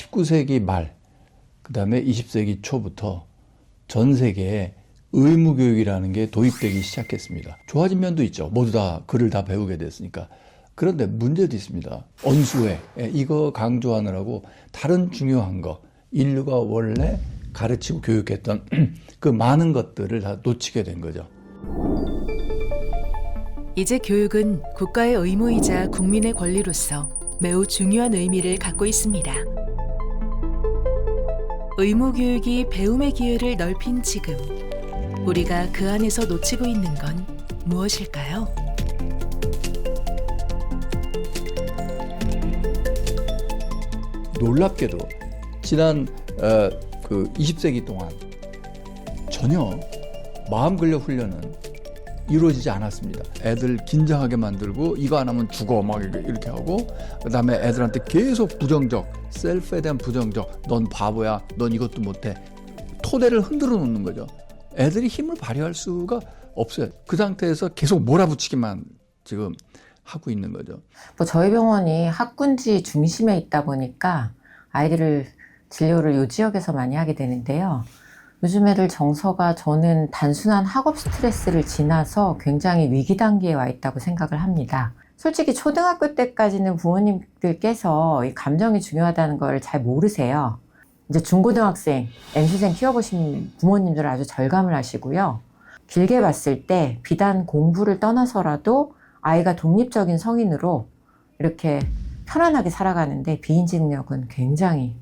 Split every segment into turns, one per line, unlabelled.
19세기 말, 그 다음에 20세기 초부터 전 세계에 의무교육이라는 게 도입되기 시작했습니다. 좋아진 면도 있죠. 모두 다 글을 다 배우게 됐으니까. 그런데 문제도 있습니다. 언수회, 이거 강조하느라고 다른 중요한 거, 인류가 원래 가르치고 교육했던 그 많은 것들을 다 놓치게 된 거죠.
이제 교육은 국가의 의무이자 국민의 권리로서 매우 중요한 의미를 갖고 있습니다. 의무 교육이 배움의 기회를 넓힌 지금, 우리가 그 안에서 놓치고 있는 건 무엇일까요?
놀랍게도 지난 20세기 동안 전혀 마음 근력 훈련은 이루어지지 않았습니다. 애들 긴장하게 만들고 이거 안 하면 죽어 막 이렇게 하고, 그다음에 애들한테 계속 부정적, 셀프에 대한 부정적, 넌 바보야, 넌 이것도 못해, 토대를 흔들어 놓는 거죠. 애들이 힘을 발휘할 수가 없어요. 그 상태에서 계속 몰아붙이기만 지금 하고 있는 거죠.
저희 병원이 학군지 중심에 있다 보니까 아이들을 진료를 이 지역에서 많이 하게 되는데요. 요즘 애들 정서가 저는 단순한 학업 스트레스를 지나서 굉장히 위기 단계에 와 있다고 생각을 합니다. 솔직히 초등학교 때까지는 부모님들께서 이 감정이 중요하다는 걸 잘 모르세요. 이제 중고등학생, N수생 키워보신 부모님들은 아주 절감을 하시고요. 길게 봤을 때 비단 공부를 떠나서라도 아이가 독립적인 성인으로 이렇게 편안하게 살아가는데 비인지 능력은 굉장히,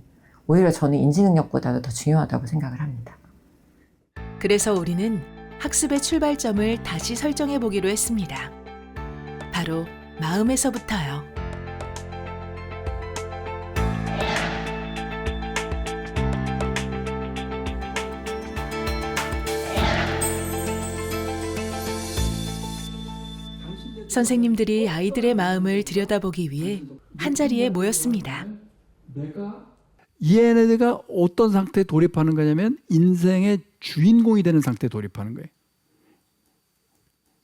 오히려 저는 인지 능력보다도 더 중요하다고 생각을 합니다.
그래서 우리는 학습의 출발점을 다시 설정해 보기로 했습니다. 바로 마음에서부터요. 선생님들이 아이들의 마음을 들여다보기 위해 한자리에 모였습니다.
이 애네가 어떤 상태에 돌입하는 거냐면 인생의 주인공이 되는 상태에 돌입하는 거예요.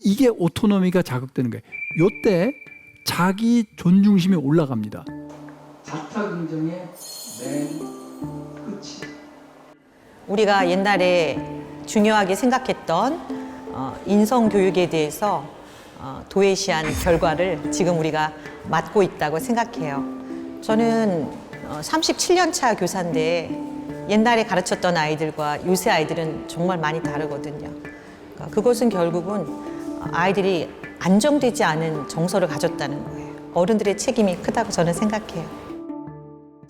이게 오토노미가 자극되는 거예요. 이때 자기 존중심이 올라갑니다. 자타 긍정의 맨 끝이.
우리가 옛날에 중요하게 생각했던 인성교육에 대해서 도외시한 결과를 지금 우리가 맞고 있다고 생각해요. 저는 37년 차 교사인데 옛날에 가르쳤던 아이들과 요새 아이들은 정말 많이 다르거든요. 그것은 결국은 아이들이 안정되지 않은 정서를 가졌다는 거예요. 어른들의 책임이 크다고 저는 생각해요.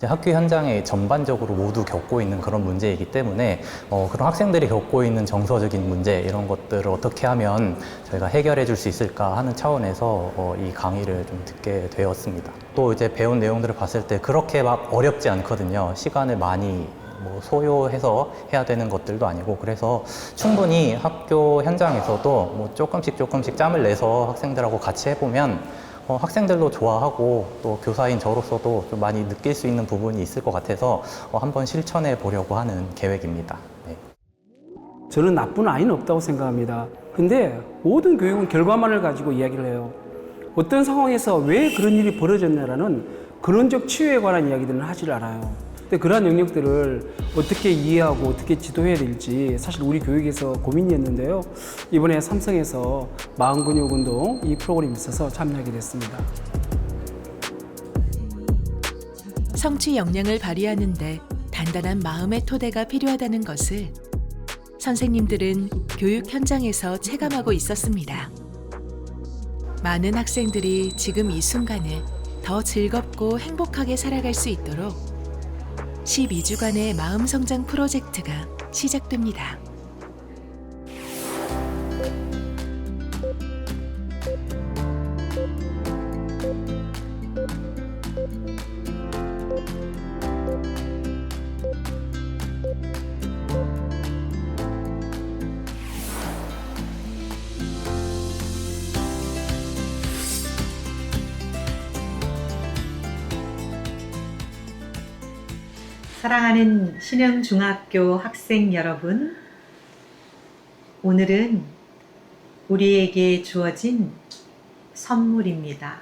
학교 현장에 전반적으로 모두 겪고 있는 그런 문제이기 때문에 그런 학생들이 겪고 있는 정서적인 문제, 이런 것들을 어떻게 하면 저희가 해결해 줄 수 있을까 하는 차원에서 이 강의를 좀 듣게 되었습니다. 또 이제 배운 내용들을 봤을 때 그렇게 막 어렵지 않거든요. 시간을 많이 소요해서 해야 되는 것들도 아니고, 그래서 충분히 학교 현장에서도 조금씩 짬을 내서 학생들하고 같이 해보면 학생들도 좋아하고 또 교사인 저로서도 좀 많이 느낄 수 있는 부분이 있을 것 같아서 한번 실천해 보려고 하는 계획입니다. 네.
저는 나쁜 아이는 없다고 생각합니다. 근데 모든 교육은 결과만을 가지고 이야기를 해요. 어떤 상황에서 왜 그런 일이 벌어졌냐라는 근원적 치유에 관한 이야기들은 하질 않아요. 근데 그러한 영역들을 어떻게 이해하고 어떻게 지도해야 될지 사실 우리 교육에서 고민이었는데요. 이번에 삼성에서 마음근육운동 이 프로그램이 있어서 참여하게 됐습니다.
성취 역량을 발휘하는데 단단한 마음의 토대가 필요하다는 것을 선생님들은 교육 현장에서 체감하고 있었습니다. 많은 학생들이 지금 이 순간을 더 즐겁고 행복하게 살아갈 수 있도록 12주간의 마음성장 프로젝트가 시작됩니다.
사랑하는 신영중학교 학생 여러분, 오늘은 우리에게 주어진 선물입니다.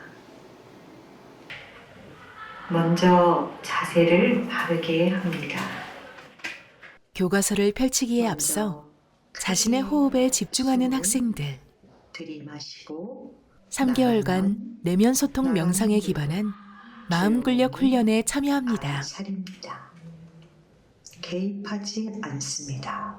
먼저 자세를 바르게 합니다.
교과서를 펼치기에 앞서 자신의 호흡에 집중하는 학생들.
들이마시고
3개월간 내면 소통 명상에 기반한 마음 근력 훈련에 참여합니다.
차립니다. 개입하지 않습니다.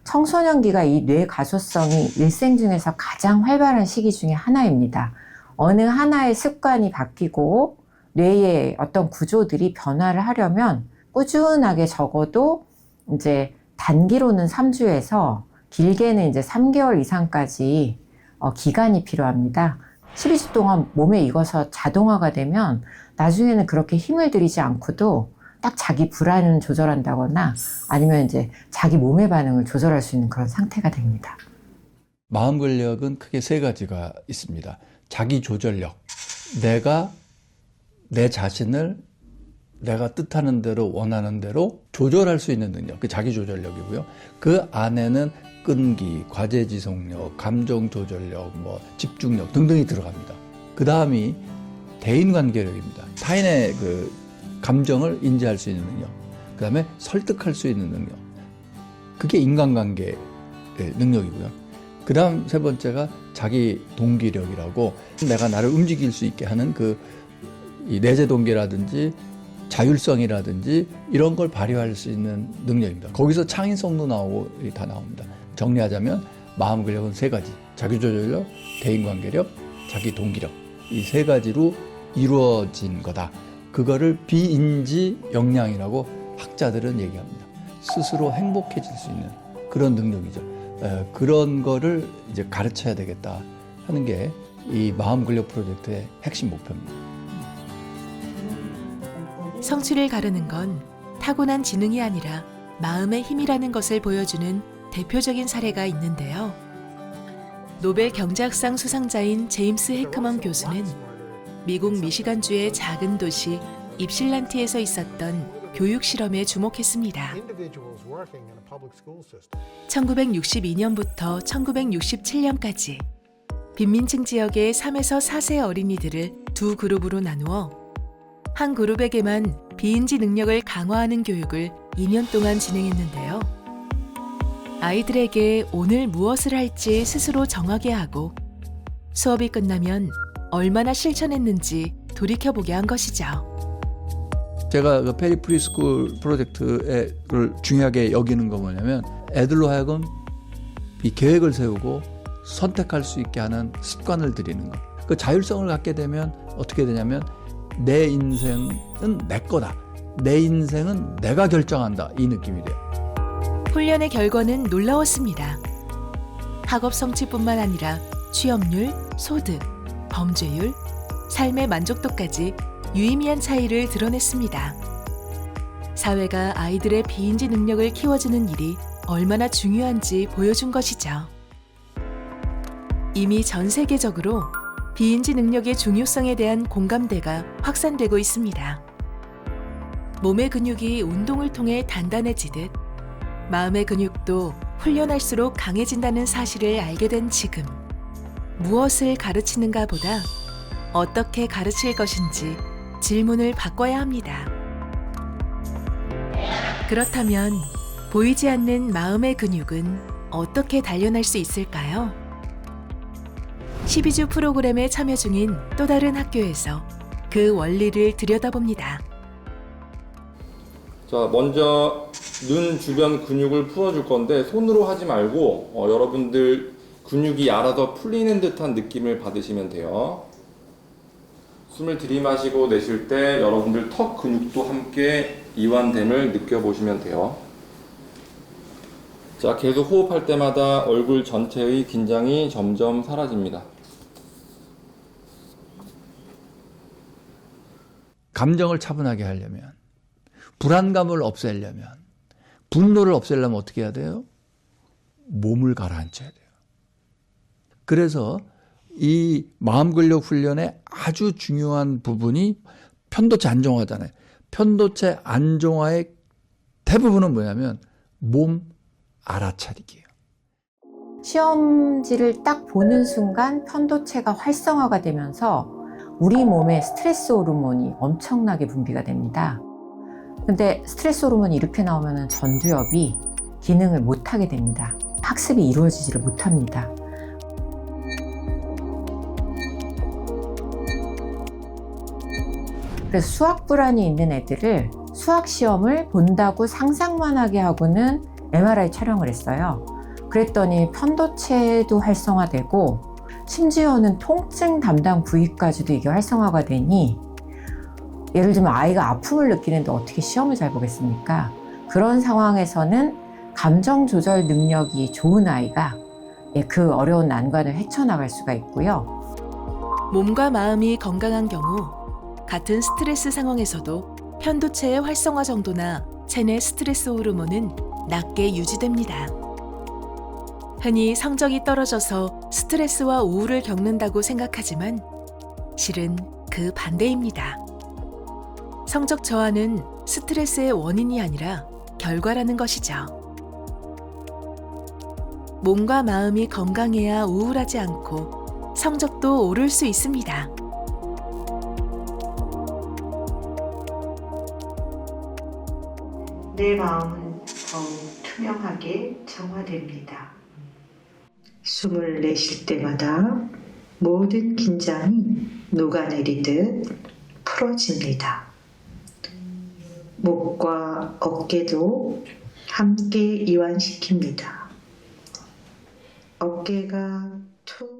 청소년기가 이 뇌 가소성이 일생 중에서 가장 활발한 시기 중에 하나입니다. 어느 하나의 습관이 바뀌고 뇌의 어떤 구조들이 변화를 하려면 꾸준하게 적어도 이제 단기로는 3주에서 길게는 이제 3개월 이상까지 기간이 필요합니다. 12주 동안 몸에 익어서 자동화가 되면 나중에는 그렇게 힘을 들이지 않고도 딱 자기 불안을 조절한다거나 아니면 이제 자기 몸의 반응을 조절할 수 있는 그런 상태가 됩니다.
마음 근력은 크게 세 가지가 있습니다. 자기 조절력. 내가 내 자신을 내가 뜻하는 대로 원하는 대로 조절할 수 있는 능력. 그 자기 조절력이고요. 그 안에는 끈기, 과제 지속력, 감정 조절력, 집중력 등등이 들어갑니다. 그 다음이 대인관계력입니다. 타인의 그 감정을 인지할 수 있는 능력. 그 다음에 설득할 수 있는 능력. 그게 인간관계의 능력이고요. 그 다음 세 번째가 자기 동기력이라고 내가 나를 움직일 수 있게 하는 이 내재 동기라든지 자율성이라든지 이런 걸 발휘할 수 있는 능력입니다. 거기서 창의성도 나오고 다 나옵니다. 정리하자면 마음 근력은 세 가지. 자기조절력, 대인관계력, 자기 동기력. 이 세 가지로 이루어진 거다. 그거를 비인지 역량이라고 학자들은 얘기합니다. 스스로 행복해질 수 있는 그런 능력이죠. 그런 거를 이제 가르쳐야 되겠다 하는 게 이 마음 근력 프로젝트의 핵심 목표입니다.
성취를 가르는 건 타고난 지능이 아니라 마음의 힘이라는 것을 보여주는 대표적인 사례가 있는데요. 노벨 경제학상 수상자인 제임스 해크먼 교수는 미국 미시간주의 작은 도시 입실란티에서 있었던 교육 실험에 주목했습니다. 1962년부터 1967년까지 빈민층 지역의 3에서 4세 어린이들을 두 그룹으로 나누어 한 그룹에게만 비인지 능력을 강화하는 교육을 2년 동안 진행했는데요. 아이들에게 오늘 무엇을 할지 스스로 정하게 하고 수업이 끝나면 얼마나 실천했는지 돌이켜보게 한 것이죠.
제가 그 페리 프리스쿨 프로젝트를 중요하게 여기는 건 뭐냐면 애들로 하여금 이 계획을 세우고 선택할 수 있게 하는 습관을 들이는 것. 그 자율성을 갖게 되면 어떻게 되냐면 내 인생은 내 거다. 내 인생은 내가 결정한다. 이 느낌이 돼요.
훈련의 결과는 놀라웠습니다. 학업 성취뿐만 아니라 취업률, 소득, 범죄율, 삶의 만족도까지 유의미한 차이를 드러냈습니다. 사회가 아이들의 비인지 능력을 키워주는 일이 얼마나 중요한지 보여준 것이죠. 이미 전 세계적으로 비인지 능력의 중요성에 대한 공감대가 확산되고 있습니다. 몸의 근육이 운동을 통해 단단해지듯 마음의 근육도 훈련할수록 강해진다는 사실을 알게 된 지금, 무엇을 가르치는가 보다 어떻게 가르칠 것인지 질문을 바꿔야 합니다. 그렇다면 보이지 않는 마음의 근육은 어떻게 단련할 수 있을까요? 12주 프로그램에 참여 중인 또 다른 학교에서 그 원리를 들여다봅니다.
자, 먼저 눈 주변 근육을 풀어줄 건데 손으로 하지 말고 여러분들 근육이 알아서 풀리는 듯한 느낌을 받으시면 돼요. 숨을 들이마시고 내쉴 때 여러분들 턱 근육도 함께 이완됨을 느껴보시면 돼요. 자, 계속 호흡할 때마다 얼굴 전체의 긴장이 점점 사라집니다.
감정을 차분하게 하려면, 불안감을 없애려면, 분노를 없애려면 어떻게 해야 돼요? 몸을 가라앉혀야 돼요. 그래서 이 마음 근력 훈련의 아주 중요한 부분이 편도체 안정화잖아요. 편도체 안정화의 대부분은 뭐냐면 몸 알아차리기예요.
시험지를 딱 보는 순간 편도체가 활성화가 되면서 우리 몸에 스트레스 호르몬이 엄청나게 분비가 됩니다. 근데 스트레스 호르몬이 이렇게 나오면 전두엽이 기능을 못하게 됩니다. 학습이 이루어지지를 못합니다. 그래서 수학 불안이 있는 애들을 수학 시험을 본다고 상상만 하게 하고는 MRI 촬영을 했어요. 그랬더니 편도체도 활성화되고 심지어는 통증 담당 부위까지도 이게 활성화가 되니 예를 들면 아이가 아픔을 느끼는데 어떻게 시험을 잘 보겠습니까? 그런 상황에서는 감정 조절 능력이 좋은 아이가 그 어려운 난관을 헤쳐나갈 수가 있고요.
몸과 마음이 건강한 경우 같은 스트레스 상황에서도 편도체의 활성화 정도나 체내 스트레스 호르몬은 낮게 유지됩니다. 흔히 성적이 떨어져서 스트레스와 우울을 겪는다고 생각하지만 실은 그 반대입니다. 성적 저하는 스트레스의 원인이 아니라 결과라는 것이죠. 몸과 마음이 건강해야 우울하지 않고 성적도 오를 수 있습니다.
내 마음은 더욱 투명하게 정화됩니다. 숨을 내쉴 때마다 모든 긴장이 녹아내리듯 풀어집니다. 목과 어깨도 함께 이완시킵니다. 어깨가 툭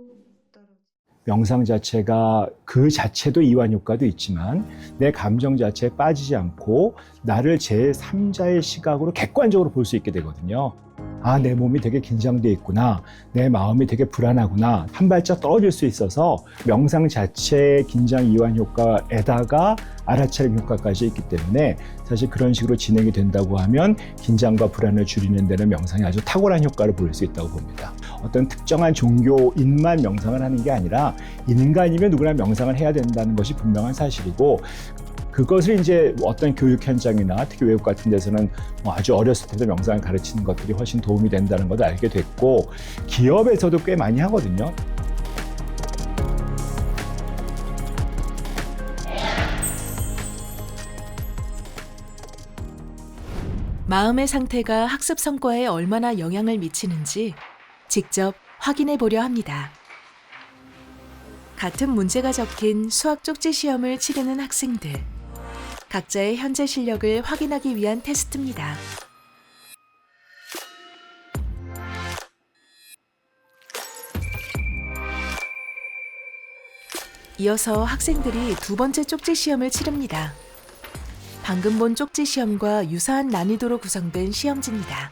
명상 자체가 그 자체도 이완 효과도 있지만 내 감정 자체에 빠지지 않고 나를 제3자의 시각으로 객관적으로 볼 수 있게 되거든요. 아, 내 몸이 되게 긴장돼 있구나. 내 마음이 되게 불안하구나. 한 발짝 떨어질 수 있어서 명상 자체의 긴장 이완 효과에다가 알아차림 효과까지 있기 때문에 사실 그런 식으로 진행이 된다고 하면 긴장과 불안을 줄이는 데는 명상이 아주 탁월한 효과를 보일 수 있다고 봅니다. 어떤 특정한 종교인만 명상을 하는 게 아니라 인간이면 누구나 명상을 해야 된다는 것이 분명한 사실이고 그것을 이제 어떤 교육 현장이나 특히 외국 같은 데서는 아주 어렸을 때도 명상을 가르치는 것들이 훨씬 도움이 된다는 것을 알게 됐고 기업에서도 꽤 많이 하거든요.
마음의 상태가 학습 성과에 얼마나 영향을 미치는지 직접 확인해 보려 합니다. 같은 문제가 적힌 수학 쪽지 시험을 치르는 학생들. 각자의 현재 실력을 확인하기 위한 테스트입니다. 이어서 학생들이 두 번째 쪽지 시험을 치릅니다. 방금 본 쪽지 시험과 유사한 난이도로 구성된 시험지입니다.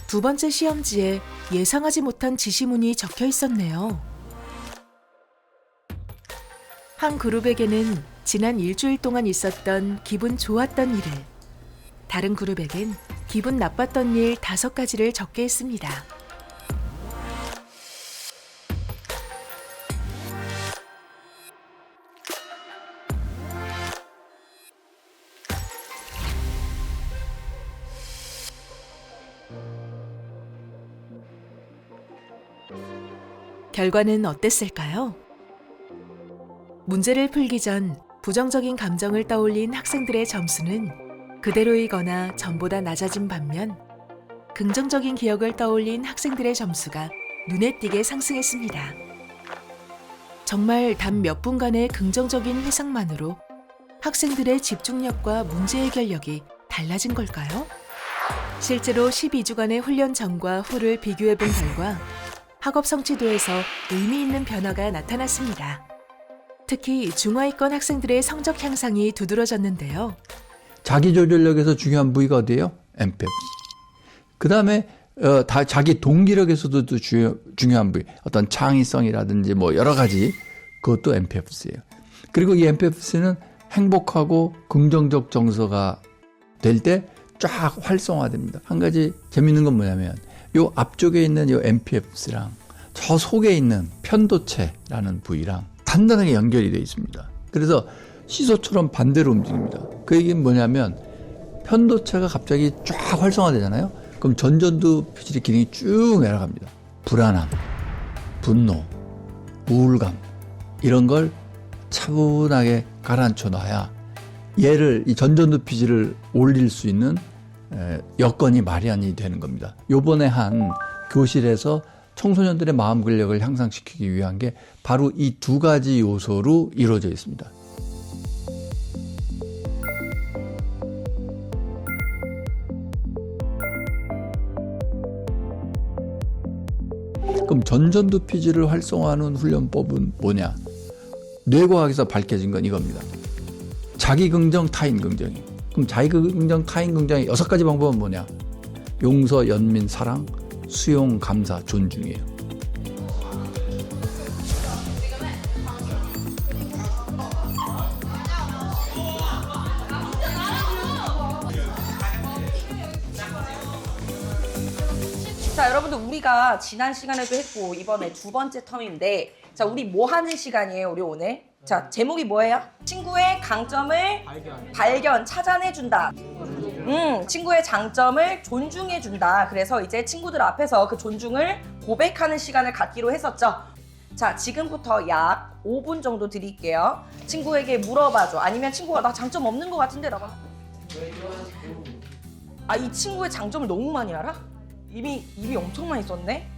두 번째 시험지에 예상하지 못한 지시문이 적혀 있었네요. 한 그룹에게는 지난 일주일 동안 있었던 기분 좋았던 일을, 다른 그룹에겐 기분 나빴던 일 5가지를 적게 했습니다. 결과는 어땠을까요? 문제를 풀기 전 부정적인 감정을 떠올린 학생들의 점수는 그대로이거나 전보다 낮아진 반면 긍정적인 기억을 떠올린 학생들의 점수가 눈에 띄게 상승했습니다. 정말 단 몇 분간의 긍정적인 회상만으로 학생들의 집중력과 문제 해결력이 달라진 걸까요? 실제로 12주간의 훈련 전과 후를 비교해 본 결과 학업 성취도에서 의미 있는 변화가 나타났습니다. 특히 중하위권 학생들의 성적 향상이 두드러졌는데요.
자기조절력에서 중요한 부위가 어디예요? MPFC. 그 다음에 자기 동기력에서도 중요한 부위, 어떤 창의성이라든지 뭐 여러 가지, 그것도 MPFC예요. 그리고 이 MPFC는 행복하고 긍정적 정서가 될 때 쫙 활성화됩니다. 한 가지 재밌는 건 뭐냐면 요 앞쪽에 있는 요 MPFC랑 저 속에 있는 편도체라는 부위랑 단단하게 연결이 되어 있습니다. 그래서 시소처럼 반대로 움직입니다. 그 얘기는 뭐냐면 편도체가 갑자기 쫙 활성화되잖아요. 그럼 전전두 피질의 기능이 쭉 내려갑니다. 불안함, 분노, 우울감 이런 걸 차분하게 가라앉혀 놔야 얘를 이 전전두피질을 올릴 수 있는 여건이 마련이 되는 겁니다. 요번에 한 교실에서 청소년들의 마음 근력을 향상시키기 위한 게 바로 이 두 가지 요소로 이루어져 있습니다. 그럼 전전두피질을 활성화하는 훈련법은 뭐냐? 뇌과학에서 밝혀진 건 이겁니다. 자기긍정, 타인긍정이. 그럼 자기긍정, 타인긍정의 6가지 방법은 뭐냐? 용서, 연민, 사랑, 수용, 감사, 존중이에요.
자, 여러분들 우리가 지난 시간에도 했고 이번에 2번째 텀인데 자, 우리 뭐 하는 시간이에요, 우리 오늘? 자, 제목이 뭐예요? 친구의 강점을 발견, 찾아내준다. 친구의 장점을 존중해준다. 그래서 이제 친구들 앞에서 그 존중을 고백하는 시간을 갖기로 했었죠. 자, 지금부터 약 5분 정도 드릴게요. 친구에게 물어봐줘. 아니면 친구가 나 장점 없는 것 같은데 라고. 아, 이 친구의 장점을 너무 많이 알아? 이미 엄청 많이 썼네?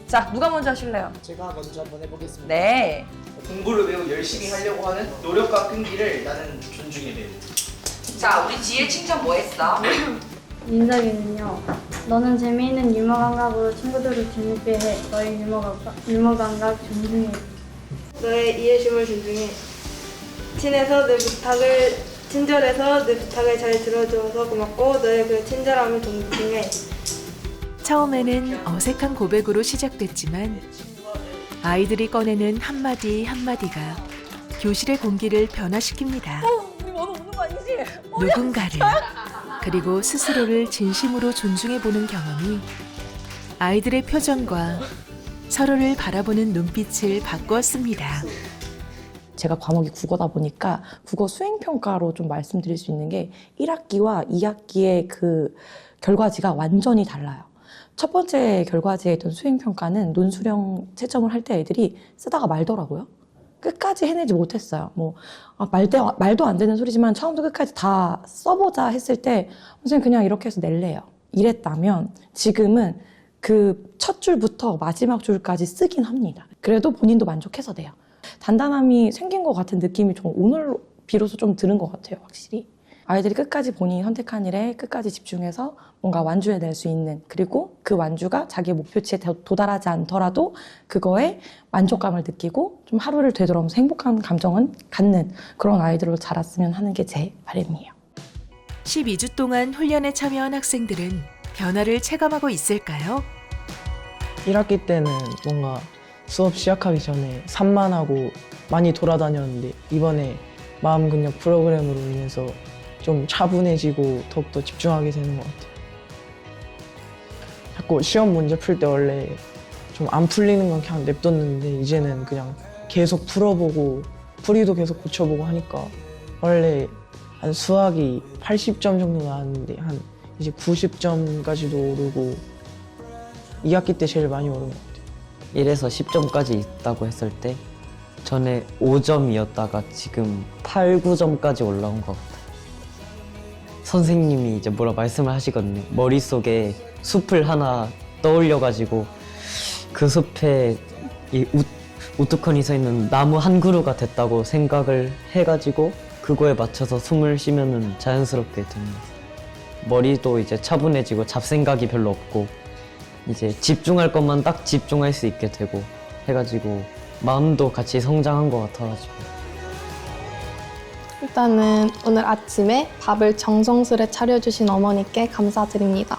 자, 누가 먼저 하실래요?
제가 먼저 한번 해보겠습니다.
네.
공부를 매우 열심히 하려고 하는 노력과 끈기를 나는 존중해 돼.
자, 우리 지혜 칭찬 뭐 했어?
민석이는요. 너는 재미있는 유머 감각으로 친구들을 재밌게 해. 너의 유머 감각 존중해.
너의 이해심을 존중해. 친절해서 내 부탁을 잘 들어줘서 고맙고 너의 그 친절함을 존중해.
처음에는 어색한 고백으로 시작됐지만 아이들이 꺼내는 한마디 한마디가 교실의 공기를 변화시킵니다.
우리 원우 우는 거 아니지?
누군가를 그리고 스스로를 진심으로 존중해보는 경험이 아이들의 표정과 서로를 바라보는 눈빛을 바꾸었습니다.
제가 과목이 국어다 보니까 국어 수행평가로 좀 말씀드릴 수 있는 게 1학기와 2학기의 그 결과지가 완전히 달라요. 첫 번째 결과지에 있던 수행평가는 논술형 채점을 할 때 애들이 쓰다가 말더라고요. 끝까지 해내지 못했어요. 말도 안 되는 소리지만 처음부터 끝까지 다 써보자 했을 때 선생님 그냥 이렇게 해서 낼래요. 이랬다면 지금은 그 첫 줄부터 마지막 줄까지 쓰긴 합니다. 그래도 본인도 만족해서 돼요. 단단함이 생긴 것 같은 느낌이 좀 오늘 비로소 좀 드는 것 같아요, 확실히. 아이들이 끝까지 본인이 선택한 일에 끝까지 집중해서 뭔가 완주해낼 수 있는, 그리고 그 완주가 자기의 목표치에 도달하지 않더라도 그거에 만족감을 느끼고 좀 하루를 되돌아오면서 행복한 감정은 갖는 그런 아이들로 자랐으면 하는 게 제 바람이에요.
12주 동안 훈련에 참여한 학생들은 변화를 체감하고 있을까요?
1학기 때는 뭔가 수업 시작하기 전에 산만하고 많이 돌아다녔는데 이번에 마음 근력 프로그램으로 인해서 좀 차분해지고 더욱더 집중하게 되는 것 같아요. 자꾸 시험 문제 풀 때 원래 좀 안 풀리는 건 그냥 냅뒀는데 이제는 그냥 계속 풀어보고 풀이도 계속 고쳐보고 하니까 원래 한 수학이 80점 정도 나왔는데 한 이제 90점까지도 오르고 2학기 때 제일 많이 오른 것 같아요.
1에서 10점까지 있다고 했을 때 전에 5점이었다가 지금 8, 9점까지 올라온 것 같아요. 선생님이 이제 뭐라 말씀을 하시거든요. 머릿속에 숲을 하나 떠올려가지고 그 숲에 이 우두커니 서 있는 나무 한 그루가 됐다고 생각을 해가지고 그거에 맞춰서 숨을 쉬면은 자연스럽게 됩니다. 머리도 이제 차분해지고 잡생각이 별로 없고 이제 집중할 것만 딱 집중할 수 있게 되고 해가지고 마음도 같이 성장한 것 같아가지고.
일단은 오늘 아침에 밥을 정성스레 차려주신 어머니께 감사드립니다.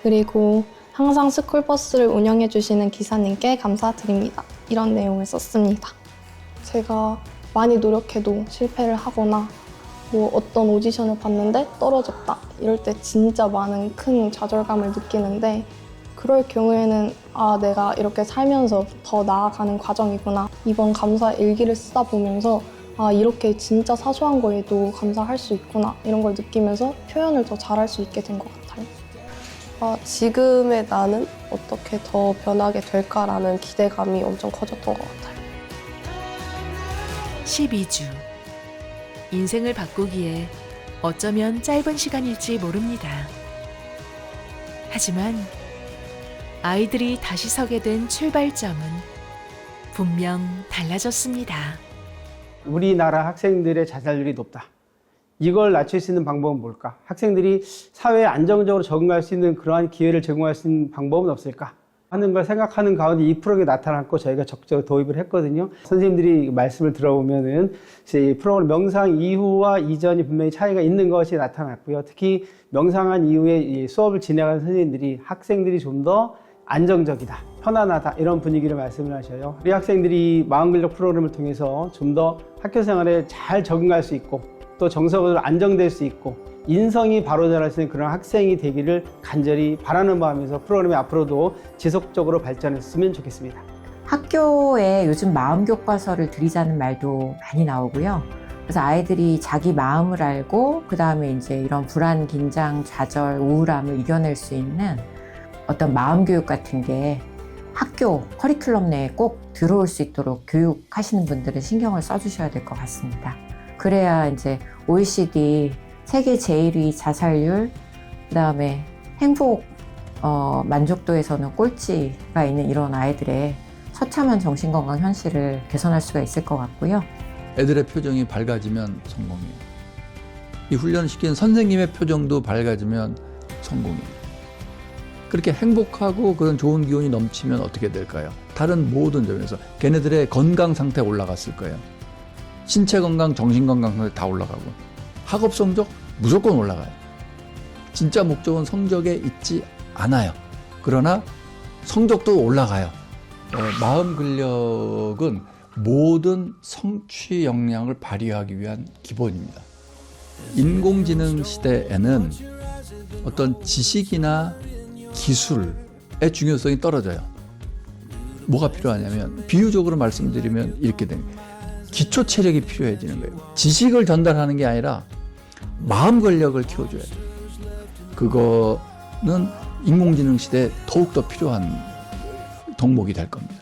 그리고 항상 스쿨버스를 운영해주시는 기사님께 감사드립니다. 이런 내용을 썼습니다. 제가 많이 노력해도 실패를 하거나 뭐 어떤 오디션을 봤는데 떨어졌다 이럴 때 진짜 많은 큰 좌절감을 느끼는데 그럴 경우에는 내가 이렇게 살면서 더 나아가는 과정이구나. 이번 감사 일기를 쓰다 보면서 이렇게 진짜 사소한 거에도 감사할 수 있구나. 이런 걸 느끼면서 표현을 더 잘할 수 있게 된 것 같아요. 지금의 나는 어떻게 더 변하게 될까라는 기대감이 엄청 커졌던 것 같아요.
12주. 인생을 바꾸기에 어쩌면 짧은 시간일지 모릅니다. 하지만 아이들이 다시 서게 된 출발점은 분명 달라졌습니다.
우리나라 학생들의 자살률이 높다. 이걸 낮출 수 있는 방법은 뭘까? 학생들이 사회에 안정적으로 적응할 수 있는 그러한 기회를 제공할 수 있는 방법은 없을까? 하는 걸 생각하는 가운데 이 프로그램이 나타났고 저희가 적극적으로 도입을 했거든요. 선생님들이 말씀을 들어보면은 이 프로그램 명상 이후와 이전이 분명히 차이가 있는 것이 나타났고요. 특히 명상한 이후에 이 수업을 진행하는 선생님들이 학생들이 좀 더 안정적이다, 편안하다 이런 분위기를 말씀을 하셔요. 우리 학생들이 마음근력 프로그램을 통해서 좀 더 학교 생활에 잘 적응할 수 있고 또 정서적으로 안정될 수 있고 인성이 바로 자랄 수 있는 그런 학생이 되기를 간절히 바라는 마음에서 프로그램이 앞으로도 지속적으로 발전했으면 좋겠습니다.
학교에 요즘 마음 교과서를 드리자는 말도 많이 나오고요. 그래서 아이들이 자기 마음을 알고 그 다음에 이제 이런 불안, 긴장, 좌절, 우울함을 이겨낼 수 있는 어떤 마음 교육 같은 게 학교 커리큘럼 내에 꼭 들어올 수 있도록 교육하시는 분들은 신경을 써주셔야 될 것 같습니다. 그래야 이제 OECD 세계 제1위 자살률, 그 다음에 행복 만족도에서는 꼴찌가 있는 이런 아이들의 처참한 정신건강 현실을 개선할 수가 있을 것 같고요.
애들의 표정이 밝아지면 성공이에요. 이 훈련을 시킨 선생님의 표정도 밝아지면 성공이에요. 그렇게 행복하고 그런 좋은 기운이 넘치면 어떻게 될까요? 다른 모든 점에서 걔네들의 건강 상태가 올라갔을 거예요. 신체 건강, 정신 건강 상태 다 올라가고 학업 성적 무조건 올라가요. 진짜 목적은 성적에 있지 않아요. 그러나 성적도 올라가요. 마음 근력은 모든 성취 역량을 발휘하기 위한 기본입니다. 인공지능 시대에는 어떤 지식이나 기술의 중요성이 떨어져요. 뭐가 필요하냐면 비유적으로 말씀드리면 이렇게 됩니다. 기초 체력이 필요해지는 거예요. 지식을 전달하는 게 아니라 마음 근력을 키워줘야 돼요. 그거는 인공지능 시대에 더욱더 필요한 덕목이 될 겁니다.